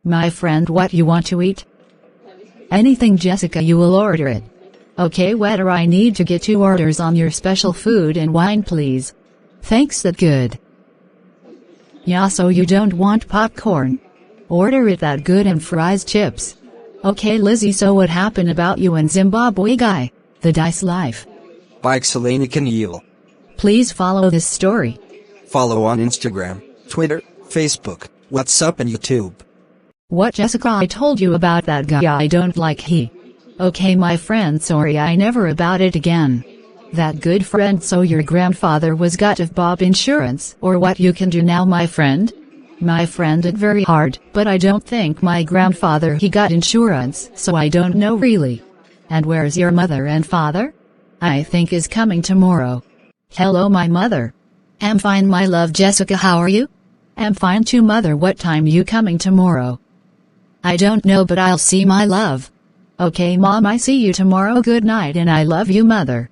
My friend, what you want to eat? Anything, Jessica, you will order it. Okay, waiter, I need to get 2 orders on your special food and wine, please. Thanks, that good. Yeah, so you don't want popcorn? Order it that good and fries, chips. Okay, Lizzie, so what happened about you and Zimbabwe guy? The Dise Life. By xolani khanyile. Please follow this story. Follow on Instagram, Twitter, Facebook, WhatsApp and YouTube. What, Jessica, I told you about that guy I don't like, he. Okay, my friend, sorry, I never about it again. That good friend, so your grandfather was got of Bob insurance, or what you can do now, my friend? My friend, it very hard, but I don't think my grandfather he got insurance, so I don't know really. And where's your mother and father? I think is coming tomorrow. Hello, my mother. I'm fine, my love. Jessica, how are you? I'm fine too, mother. What time you coming tomorrow? I don't know, but I'll see, my love. Okay, mom, I see you tomorrow. Good night, and I love you, mother.